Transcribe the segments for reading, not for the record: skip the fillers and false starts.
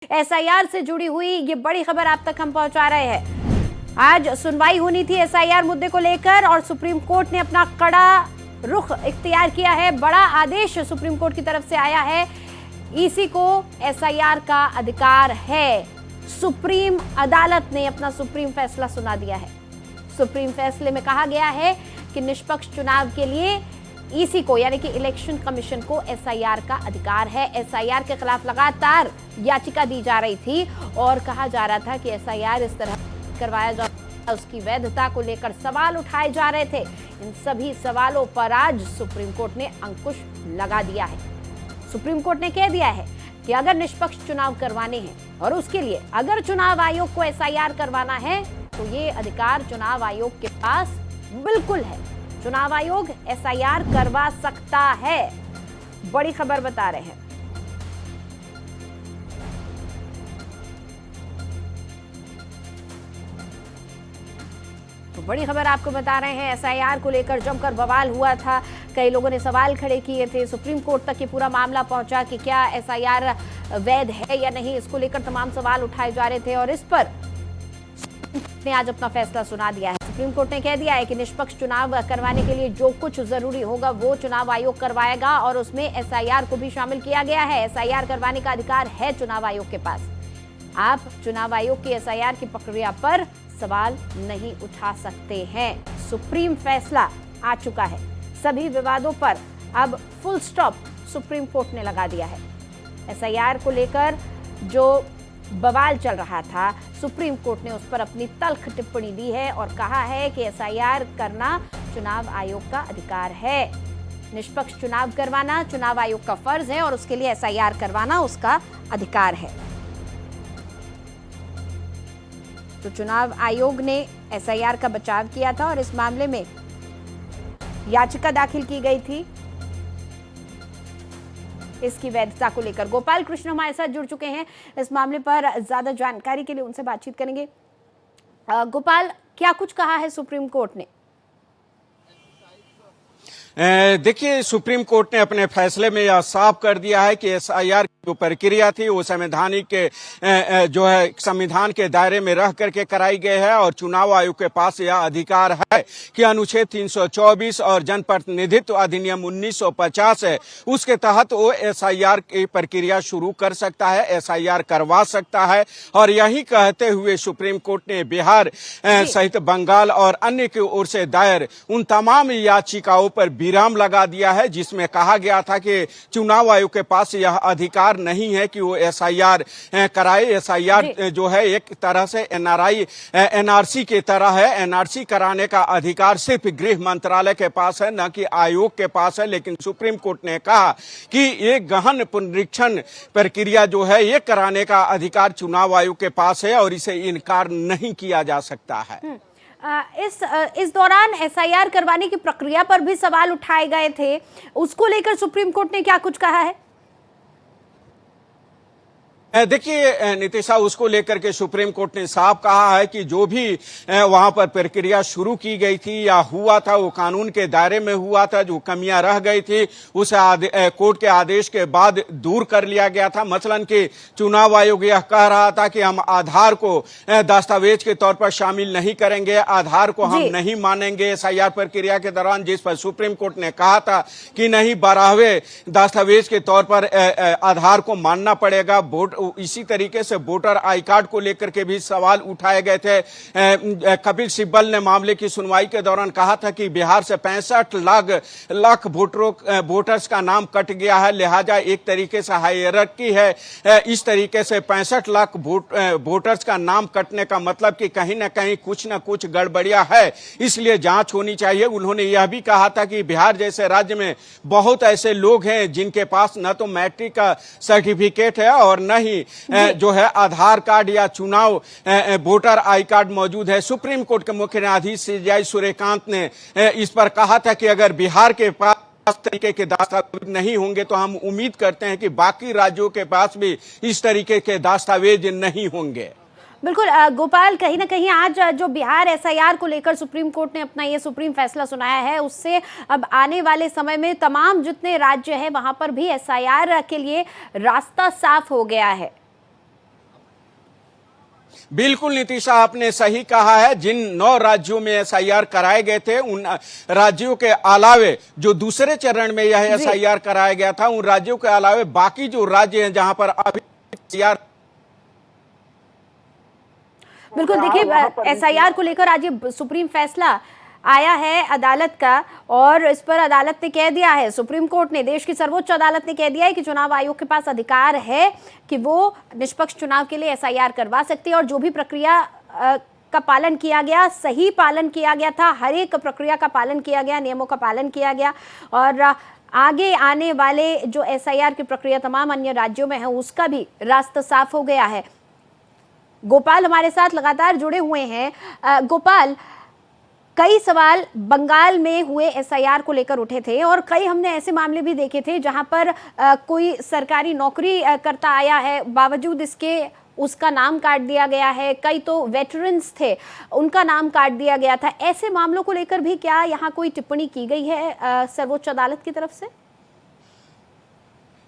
SIR से जुड़ी हुई ये बड़ी खबर आप तक हम पहुंचा रहे हैं। आज सुनवाई होनी थी एसआईआर मुद्दे को लेकर और सुप्रीम कोर्ट ने अपना कड़ा रुख इख्तियार किया है। बड़ा आदेश सुप्रीम कोर्ट की तरफ से आया है। ईसी को एसआईआर का अधिकार है। सुप्रीम अदालत ने अपना सुप्रीम फैसला सुना दिया है। सुप्रीम फैसले में कहा गया है कि निष्पक्ष चुनाव के लिए ईसी को यानी कि इलेक्शन कमीशन को एसआईआर का अधिकार है। एसआईआर के खिलाफ लगातार याचिका दी जा रही थी और कहा जा रहा था कि एसआईआर इस तरह करवाया जा उसकी वैधता को लेकर सवाल उठाए जा रहे थे। इन सभी सवालों पर आज सुप्रीम कोर्ट ने अंकुश लगा दिया है। सुप्रीम कोर्ट ने कह दिया है कि अगर निष्पक्ष चुनाव करवाने हैं और उसके लिए अगर चुनाव आयोग को एसआईआर करवाना है तो ये अधिकार चुनाव आयोग के पास बिल्कुल है। चुनाव आयोग एसआईआर करवा सकता है। बड़ी खबर बता रहे हैं। तो बड़ी खबर आपको बता रहे हैं। एसआईआर को लेकर जमकर बवाल हुआ था। कई लोगों ने सवाल खड़े किए थे। सुप्रीम कोर्ट तक ये पूरा मामला पहुंचा कि क्या एसआईआर वैध है या नहीं। इसको लेकर तमाम सवाल उठाए जा रहे थे और इस पर ने आज अपना फैसला सुना दिया है। सुप्रीम कोर्ट ने कह दिया है कि निष्पक्ष चुनाव करवाने के लिए जो कुछ जरूरी होगा वो चुनाव आयोग करवाएगा और उसमें एसआईआर को भी शामिल किया गया है। एसआईआर करवाने का अधिकार है चुनाव आयोग के पास। आप चुनाव आयोग की एसआईआर की प्रक्रिया पर सवाल नहीं उठा सकते हैं। सुप्रीम फैसला आ चुका है। सभी विवादों पर अब फुल स्टॉप सुप्रीम कोर्ट ने लगा दिया है। एसआईआर को लेकर जो बवाल चल रहा था, सुप्रीम कोर्ट ने उस पर अपनी तल्ख टिप्पणी दी है और कहा है कि एसआईआर करना चुनाव आयोग का अधिकार है। निष्पक्ष चुनाव करवाना चुनाव आयोग का फर्ज है और उसके लिए एसआईआर करवाना उसका अधिकार है। तो चुनाव आयोग ने एसआईआर का बचाव किया था और इस मामले में याचिका दाखिल की गई थी इसकी वैधता को लेकर। गोपाल कृष्ण हमारे साथ जुड़ चुके हैं। इस मामले पर ज्यादा जानकारी के लिए उनसे बातचीत करेंगे। गोपाल, क्या कुछ कहा है सुप्रीम कोर्ट ने? देखिए, सुप्रीम कोर्ट ने अपने फैसले में यह साफ कर दिया है कि एसआईआर की जो प्रक्रिया थी वो संवैधानिक जो है संविधान के दायरे में रह करके कराई गई है और चुनाव आयोग के पास यह अधिकार है कि अनुच्छेद 324 और जनप्रतिनिधित्व अधिनियम 1950 है, उसके तहत वो एसआईआर की प्रक्रिया शुरू कर सकता है, एसआईआर करवा सकता है। और यही कहते हुए सुप्रीम कोर्ट ने बिहार सहित बंगाल और अन्य की ओर से दायर उन तमाम याचिकाओं पर विराम लगा दिया है जिसमें कहा गया था कि चुनाव आयोग के पास यह अधिकार नहीं है कि वो एसआईआर कराए। एसआईआर जो है एक तरह से एनआरसी की तरह है। एनआरसी कराने का अधिकार सिर्फ गृह मंत्रालय के पास है, न कि आयोग के पास है। लेकिन सुप्रीम कोर्ट ने कहा कि एक गहन पुनरीक्षण प्रक्रिया जो है ये कराने का अधिकार चुनाव आयोग के पास है और इसे इनकार नहीं किया जा सकता है। इस दौरान एसआईआर करवाने की प्रक्रिया पर भी सवाल उठाए गए थे। उसको लेकर सुप्रीम कोर्ट ने क्या कुछ कहा है? देखिए नीतिशा, उसको लेकर के सुप्रीम कोर्ट ने साफ कहा है कि जो भी वहां पर प्रक्रिया शुरू की गई थी या हुआ था वो कानून के दायरे में हुआ था। जो कमियां रह गई थी उसे कोर्ट के आदेश के बाद दूर कर लिया गया था। मसलन कि चुनाव आयोग यह कह रहा था कि हम आधार को दस्तावेज के तौर पर शामिल नहीं करेंगे, आधार को हम नहीं मानेंगे एसआईआर प्रक्रिया के दौरान, जिस पर सुप्रीम कोर्ट ने कहा था कि नहीं, 12वें दस्तावेज के तौर पर आधार को मानना पड़ेगा। इसी तरीके से वोटर आई कार्ड को लेकर के भी सवाल उठाए गए थे। कपिल सिब्बल ने मामले की सुनवाई के दौरान कहा था कि बिहार से 65 लाख वोटर्स का नाम कट गया है, लिहाजा एक तरीके से हायरार्की है। इस तरीके से 65 लाख वोटर्स का नाम कटने का मतलब कि कहीं ना कहीं कुछ ना कुछ गड़बड़िया है, इसलिए जांच होनी चाहिए। उन्होंने यह भी कहा था कि बिहार जैसे राज्य में बहुत ऐसे लोग हैं जिनके पास न तो मैट्रिक का सर्टिफिकेट है और न ही जो है आधार कार्ड या चुनाव वोटर आई कार्ड मौजूद है। सुप्रीम कोर्ट के मुख्य न्यायाधीश जय सूर्यकांत ने इस पर कहा था कि अगर बिहार के पास तरीके के दस्तावेज नहीं होंगे तो हम उम्मीद करते हैं कि बाकी राज्यों के पास भी इस तरीके के दस्तावेज नहीं होंगे। बिल्कुल गोपाल, कहीं ना कहीं आज जो बिहार एसआईआर को लेकर सुप्रीम कोर्ट ने अपना ये सुप्रीम फैसला सुनाया है, उससे अब आने वाले समय में तमाम जितने राज्य हैं वहां पर भी एसआईआर के लिए रास्ता साफ हो गया है। बिल्कुल नीतीशा, आपने सही कहा है। जिन 9 राज्यों में एसआईआर कराए गए थे, उन राज्यों के अलावे जो दूसरे चरण में यह एसआईआर कराया गया था, उन राज्यों के अलावे बाकी जो राज्य हैं जहां पर अभी एसआईआर। बिल्कुल, देखिए एसआईआर को लेकर आज ये सुप्रीम फैसला आया है अदालत का, और इस पर अदालत ने कह दिया है, सुप्रीम कोर्ट ने, देश की सर्वोच्च अदालत ने कह दिया है कि चुनाव आयोग के पास अधिकार है कि वो निष्पक्ष चुनाव के लिए एसआईआर करवा सकती है, और जो भी प्रक्रिया का पालन किया गया, सही पालन किया गया था, हर एक प्रक्रिया का पालन किया गया, नियमों का पालन किया गया, और आगे आने वाले जो एसआईआर की प्रक्रिया तमाम अन्य राज्यों में है उसका भी रास्ता साफ हो गया है। गोपाल हमारे साथ लगातार जुड़े हुए हैं। गोपाल, कई सवाल बंगाल में हुए एसआईआर को लेकर उठे थे, और कई हमने ऐसे मामले भी देखे थे जहां पर कोई सरकारी नौकरी करता आया है, बावजूद इसके उसका नाम काट दिया गया है। कई तो वेटरन्स थे, उनका नाम काट दिया गया था। ऐसे मामलों को लेकर भी क्या यहाँ कोई टिप्पणी की गई है सर्वोच्च अदालत की तरफ से?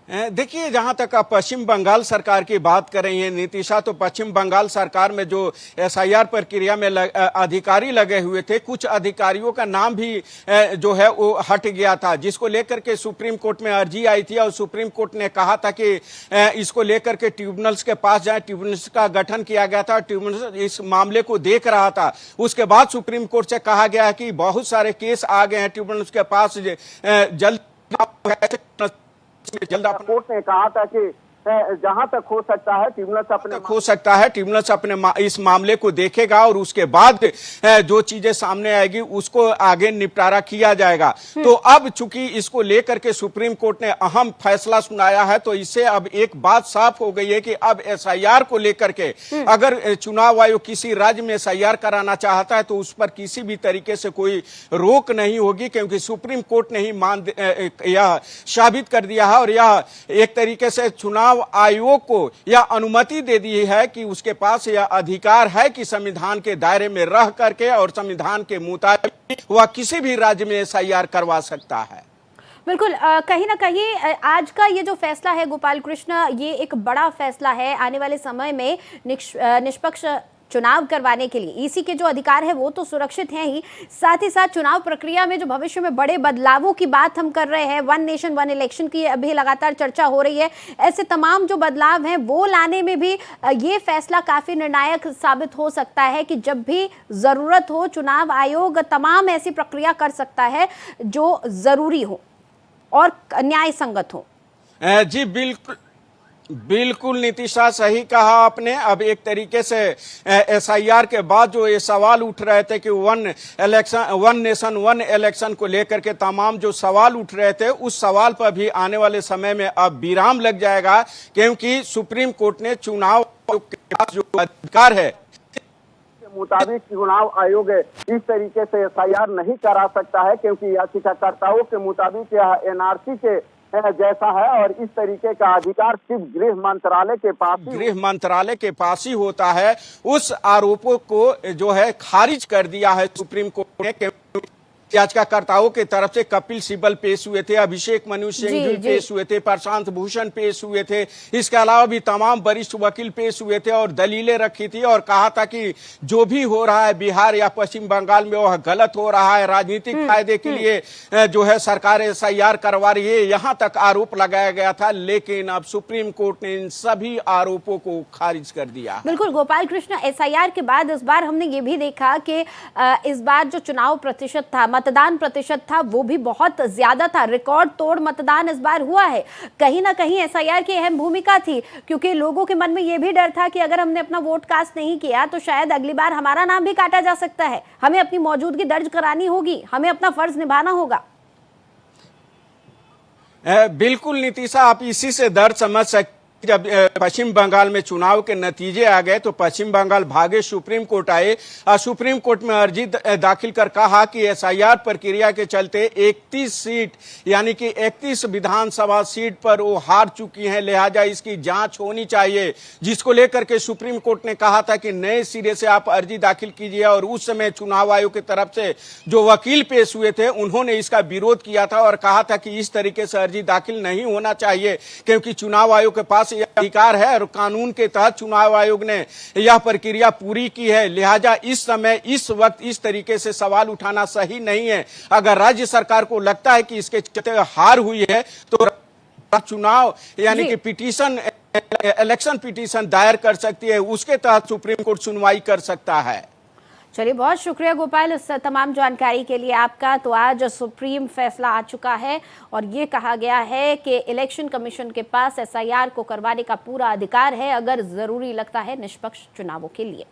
देखिए, जहां तक आप पश्चिम बंगाल सरकार की बात कर रही हैं नीतीशा, तो पश्चिम बंगाल सरकार में जो एसआईआर प्रक्रिया में अधिकारी लगे हुए थे, कुछ अधिकारियों का नाम भी जो है वो हट गया था, जिसको लेकर के सुप्रीम कोर्ट में अर्जी आई थी, और सुप्रीम कोर्ट ने कहा था कि इसको लेकर के ट्रिब्यूनल्स के पास जाए। ट्रिब्यूनल्स का गठन किया गया था, ट्रिब्यूनल इस मामले को देख रहा था। उसके बाद सुप्रीम कोर्ट से कहा गया है कि बहुत सारे केस आ गए हैं ट्रिब्यूनल्स के पास, जल्द कोर्ट ने कहा था कि जहां तक हो सकता है ट्रिब्यूनल अपने इस मामले को देखेगा, और उसके बाद जो चीजें सामने आएगी उसको आगे निपटारा किया जाएगा। तो अब चूंकि इसको लेकर के सुप्रीम कोर्ट ने अहम फैसला सुनाया है, तो इससे अब एक बात साफ हो गई है कि अब एसआईआर को लेकर के अगर चुनाव आयोग किसी राज्य में एसआईआर कराना चाहता है तो उस पर किसी भी तरीके से कोई रोक नहीं होगी, क्योंकि सुप्रीम कोर्ट ने ही यह साबित कर दिया है, और यह एक तरीके से चुनाव आयोग को यह अनुमति दे दी है कि उसके पास यह अधिकार है कि संविधान के दायरे में रह करके और संविधान के मुताबिक वह किसी भी राज्य में एसआईआर करवा सकता है। बिल्कुल, कहीं ना कहीं आज का ये जो फैसला है गोपाल कृष्ण, ये एक बड़ा फैसला है आने वाले समय में निष्पक्ष चुनाव करवाने के लिए। ईसी के जो अधिकार है वो तो सुरक्षित हैं ही, साथ ही साथ चुनाव प्रक्रिया में जो भविष्य में बड़े बदलावों की बात हम कर रहे हैं, वन नेशन वन इलेक्शन की अभी लगातार चर्चा हो रही है, ऐसे तमाम जो बदलाव हैं वो लाने में भी ये फैसला काफी निर्णायक साबित हो सकता है कि जब भी जरूरत हो चुनाव आयोग तमाम ऐसी प्रक्रिया कर सकता है जो जरूरी हो और न्याय संगत हो। जी बिल्कुल नीतीशा, सही कहा आपने। अब एक तरीके से एसआईआर के बाद जो ये सवाल उठ रहे थे कि वन नेशन वन इलेक्शन को लेकर के तमाम जो सवाल उठ रहे थे, उस सवाल पर भी आने वाले समय में अब विराम लग जाएगा, क्योंकि सुप्रीम कोर्ट ने चुनाव के पास जो अधिकार है मुताबिक चुनाव आयोग इस तरीके से एसआईआर नहीं करा सकता है, क्योंकि याचिकाकर्ताओं के मुताबिक यह एनआरसी के जैसा है, और इस तरीके का अधिकार सिर्फ गृह मंत्रालय के पास ही होता है। उस आरोपों को जो है खारिज कर दिया है सुप्रीम कोर्ट ने। याचिकाकर्ताओं की तरफ से कपिल सिब्बल पेश हुए थे, अभिषेक मनु सिंघवी पेश हुए थे, प्रशांत भूषण पेश हुए थे, इसके अलावा भी तमाम वरिष्ठ वकील पेश हुए थे और दलीलें रखी थी, और कहा था कि जो भी हो रहा है बिहार या पश्चिम बंगाल में वह गलत हो रहा है, राजनीतिक फायदे के लिए जो है सरकार एसआईआर करवा रही है, यहां तक आरोप लगाया गया था। लेकिन अब सुप्रीम कोर्ट ने इन सभी आरोपों को खारिज कर दिया। बिल्कुल गोपाल कृष्ण, एसआईआर के बाद इस बार हमने ये भी देखा कि इस बार जो चुनाव प्रतिशत था, मतदान प्रतिशत था, वो भी बहुत ज्यादा था। रिकॉर्ड तोड़ मतदान इस बार हुआ है। कहीं ना कहीं एसआईआर की अहम भूमिका थी, क्योंकि लोगों के मन में ये भी डर था कि अगर हमने अपना वोट कास्ट नहीं किया तो शायद अगली बार हमारा नाम भी काटा जा सकता है, हमें अपनी मौजूदगी दर्ज करानी होगी, हमें अपना फर्ज निभाना होगा। बिल्कुल नीतीशा, आप इसी से डर समझ सकते। जब पश्चिम बंगाल में चुनाव के नतीजे आ गए तो पश्चिम बंगाल भागे सुप्रीम कोर्ट आए, और सुप्रीम कोर्ट में अर्जी दाखिल कर कहा कि एसआईआर प्रक्रिया के चलते 31 सीट यानी कि 31 विधानसभा सीट पर वो हार चुकी हैं, लिहाजा इसकी जांच होनी चाहिए, जिसको लेकर के सुप्रीम कोर्ट ने कहा था कि नए सिरे से आप अर्जी दाखिल कीजिए। और उस समय चुनाव आयोग की तरफ से जो वकील पेश हुए थे उन्होंने इसका विरोध किया था और कहा था कि इस तरीके से अर्जी दाखिल नहीं होना चाहिए, क्योंकि चुनाव आयोग के पास पास यह अधिकार है और कानून के तहत चुनाव आयोग ने यह प्रक्रिया पूरी की है। लिहाजा इस समय इस वक्त इस तरीके से सवाल उठाना सही नहीं है। अगर राज्य सरकार को लगता है कि इसके चलते हार हुई है तो चुनाव यानी कि पिटीशन, इलेक्शन पिटीशन दायर कर सकती है, उसके तहत सुप्रीम कोर्ट सुनवाई कर सकता है। चलिए, बहुत शुक्रिया गोपाल इस तमाम जानकारी के लिए आपका। तो आज सुप्रीम फैसला आ चुका है और ये कहा गया है कि इलेक्शन कमीशन के पास एसआईआर को करवाने का पूरा अधिकार है अगर जरूरी लगता है निष्पक्ष चुनावों के लिए।